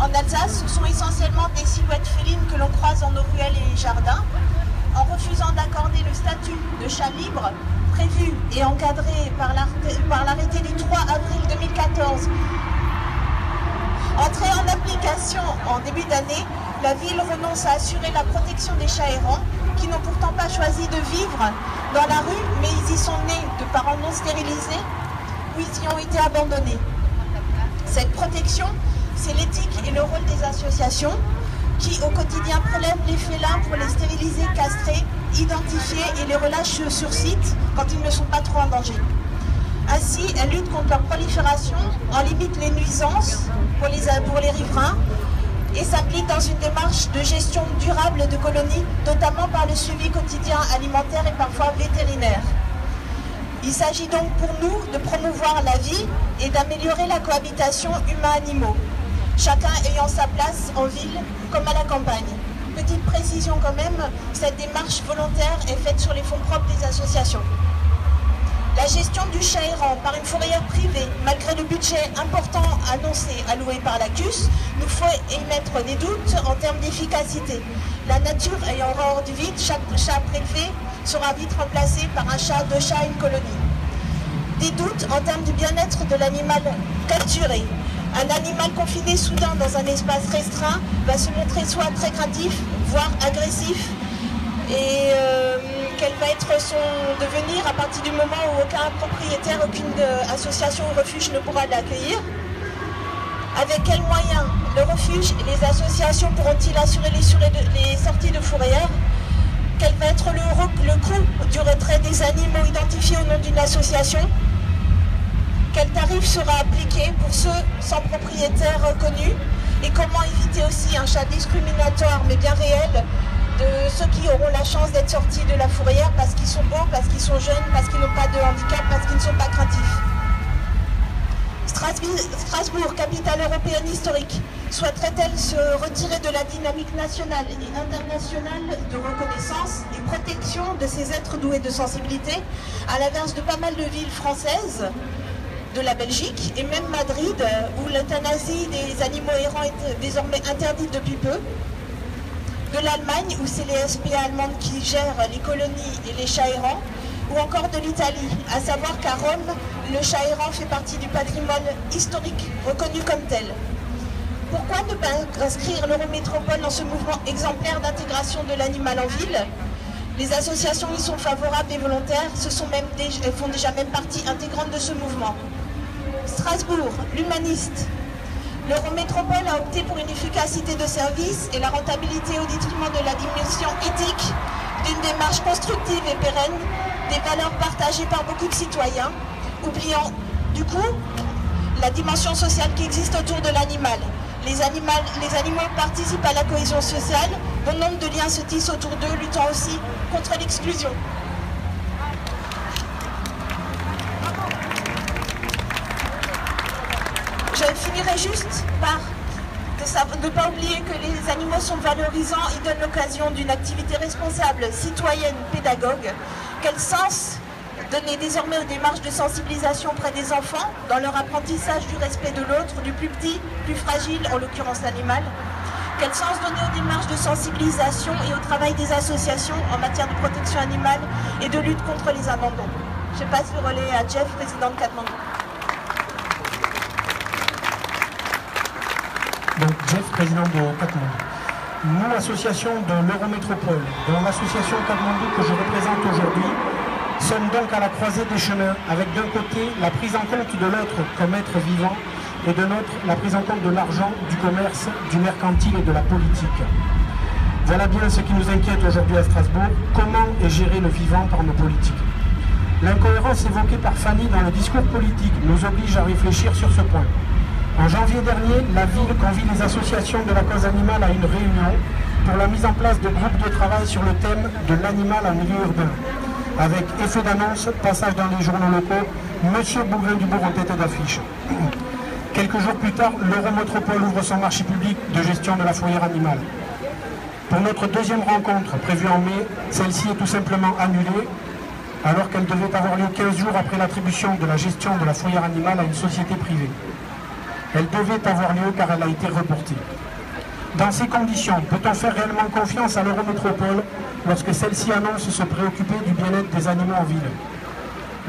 En Alsace, ce sont essentiellement des silhouettes félines que l'on croise dans nos ruelles et jardins. En refusant d'accorder le statut de chat libre, prévu et encadré par l'arrêté du 3 avril 2014, entré en application en début d'année, la ville renonce à assurer la protection des chats errants qui n'ont pourtant pas choisi de vivre dans la rue, mais ils y sont nés de parents non stérilisés ou ils y ont été abandonnés. Cette protection, c'est l'éthique et le rôle des associations qui, au quotidien, prélèvent les félins pour les stériliser, castrer, identifier et les relâchent sur site quand ils ne sont pas trop en danger. Ainsi, elles luttent contre leur prolifération, en limitent les nuisances pour les riverains et s'impliquent dans une démarche de gestion durable de colonies, notamment par le suivi quotidien alimentaire et parfois vétérinaire. Il s'agit donc pour nous de promouvoir la vie et d'améliorer la cohabitation humains-animaux, chacun ayant sa place en ville comme à la campagne. Petite précision quand même, cette démarche volontaire est faite sur les fonds propres des associations. La gestion du chat errant par une fourrière privée, malgré le budget important annoncé alloué par la CUS, nous fait émettre des doutes en termes d'efficacité. La nature ayant horreur du vide, chaque chat prélevé sera vite remplacé par un chat, deux chats, une colonie. Des doutes en termes du bien-être de l'animal capturé. Un animal confiné soudain dans un espace restreint va se montrer soit très craintif, voire agressif, et quel va être son devenir à partir du moment où aucun propriétaire, aucune association ou refuge ne pourra l'accueillir. Avec quels moyens le refuge et les associations pourront-ils assurer les sorties de fourrière? Quel va être le coût du retrait des animaux identifiés au nom d'une association? Quel tarif sera appliqué pour ceux sans propriétaire reconnu? Et comment éviter aussi un chat discriminatoire mais bien réel de ceux qui auront la chance d'être sortis de la fourrière parce qu'ils sont beaux, parce qu'ils sont jeunes, parce qu'ils n'ont pas de handicap, parce qu'ils ne sont pas craintifs. Strasbourg, capitale européenne historique, souhaiterait-elle se retirer de la dynamique nationale et internationale de reconnaissance et protection de ces êtres doués de sensibilité, à l'inverse de pas mal de villes françaises, de la Belgique et même Madrid, où l'euthanasie des animaux errants est désormais interdite depuis peu, de l'Allemagne, où c'est les SPA allemandes qui gèrent les colonies et les chats errants, ou encore de l'Italie, à savoir qu'à Rome, le chat errant fait partie du patrimoine historique reconnu comme tel. Pourquoi ne pas inscrire l'Eurométropole dans ce mouvement exemplaire d'intégration de l'animal en ville? Les associations y sont favorables et volontaires, elles font déjà même partie intégrante de ce mouvement. Strasbourg, l'humaniste. L'Eurométropole a opté pour une efficacité de service et la rentabilité au détriment de la dimension éthique d'une démarche constructive et pérenne, des valeurs partagées par beaucoup de citoyens, oubliant du coup la dimension sociale qui existe autour de l'animal. Les animaux participent à la cohésion sociale, bon nombre de liens se tissent autour d'eux, luttant aussi contre l'exclusion. Je finirai juste par ne pas oublier que les animaux sont valorisants, ils donnent l'occasion d'une activité responsable, citoyenne, pédagogue. Quel sens donner désormais aux démarches de sensibilisation auprès des enfants dans leur apprentissage du respect de l'autre, du plus petit, plus fragile, en l'occurrence l'animal? Quel sens donner aux démarches de sensibilisation et au travail des associations en matière de protection animale et de lutte contre les abandons? Je passe le relais à Jeff, président de Katmandou. Donc Jeff, président de Katmandou. Nous, association de l'Eurométropole, dont l'association Katmandou que je représente aujourd'hui, sommes donc à la croisée des chemins, avec d'un côté la prise en compte de l'autre comme être vivant, et de l'autre la prise en compte de l'argent, du commerce, du mercantile et de la politique. Voilà bien ce qui nous inquiète aujourd'hui à Strasbourg, comment est géré le vivant par nos politiques. L'incohérence évoquée par Fanny dans le discours politique nous oblige à réfléchir sur ce point. En janvier dernier, la ville convie les associations de la cause animale à une réunion pour la mise en place de groupes de travail sur le thème de l'animal en milieu urbain. Avec effet d'annonce, passage dans les journaux locaux, Monsieur Bougrain-Dubourg en tête d'affiche. Quelques jours plus tard, l'Eurométropole ouvre son marché public de gestion de la fourrière animale. Pour notre deuxième rencontre, prévue en mai, celle-ci est tout simplement annulée, alors qu'elle devait avoir lieu 15 jours après l'attribution de la gestion de la fourrière animale à une société privée. Elle devait avoir lieu car elle a été reportée. Dans ces conditions, peut-on faire réellement confiance à l'Eurométropole lorsque celle-ci annonce se préoccuper du bien-être des animaux en ville?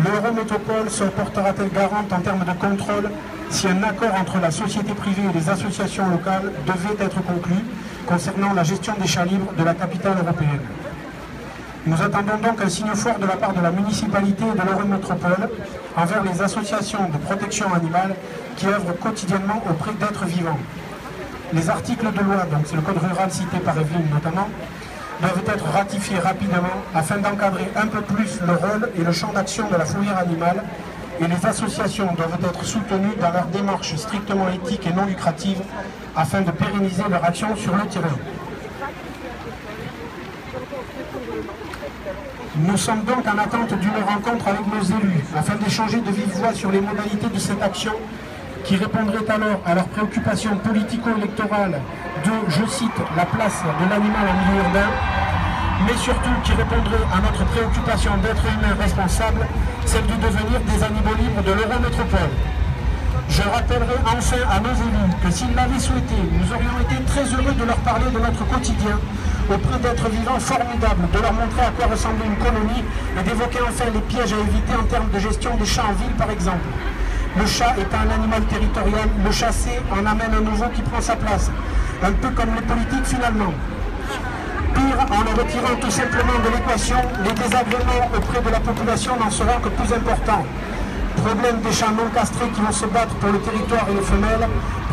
L'Eurométropole se portera-t-elle garante en termes de contrôle si un accord entre la société privée et les associations locales devait être conclu concernant la gestion des chats libres de la capitale européenne? Nous attendons donc un signe fort de la part de la municipalité et de l'Eurométropole envers les associations de protection animale qui œuvrent quotidiennement auprès d'êtres vivants. Les articles de loi, donc c'est le code rural cité par Evelyne notamment, doivent être ratifiés rapidement afin d'encadrer un peu plus le rôle et le champ d'action de la fourrière animale, et les associations doivent être soutenues dans leur démarche strictement éthique et non lucrative afin de pérenniser leur action sur le terrain. Nous sommes donc en attente d'une rencontre avec nos élus afin d'échanger de vive voix sur les modalités de cette action qui répondrait alors à leurs préoccupations politico-électorales de, je cite, la place de l'animal en milieu urbain, mais surtout qui répondrait à notre préoccupation d'être humains responsables, celle du devenir des animaux libres de l'Eurométropole. Je rappellerai enfin à nos élus que s'ils l'avaient souhaité, nous aurions été très heureux de leur parler de notre quotidien auprès d'êtres vivants formidables, de leur montrer à quoi ressemblait une colonie et d'évoquer enfin les pièges à éviter en termes de gestion des chats en ville par exemple. Le chat est un animal territorial, le chasser en amène un nouveau qui prend sa place, un peu comme les politiques finalement. Pire, en le retirant tout simplement de l'équation, les désagréments auprès de la population n'en seront que plus importants. Problème des chats non castrés qui vont se battre pour le territoire et les femelles,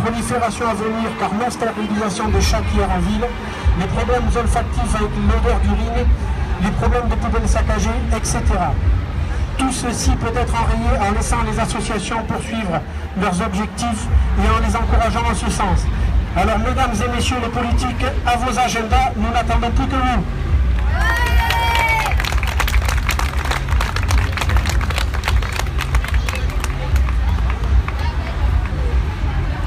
prolifération à venir car non stérilisation des chats qui errent en ville, les problèmes olfactifs avec l'odeur d'urine, les problèmes de poubelles saccagées, etc. Tout ceci peut être enrayé en laissant les associations poursuivre leurs objectifs et en les encourageant en ce sens. Alors mesdames et messieurs les politiques, à vos agendas, nous n'attendons plus que vous.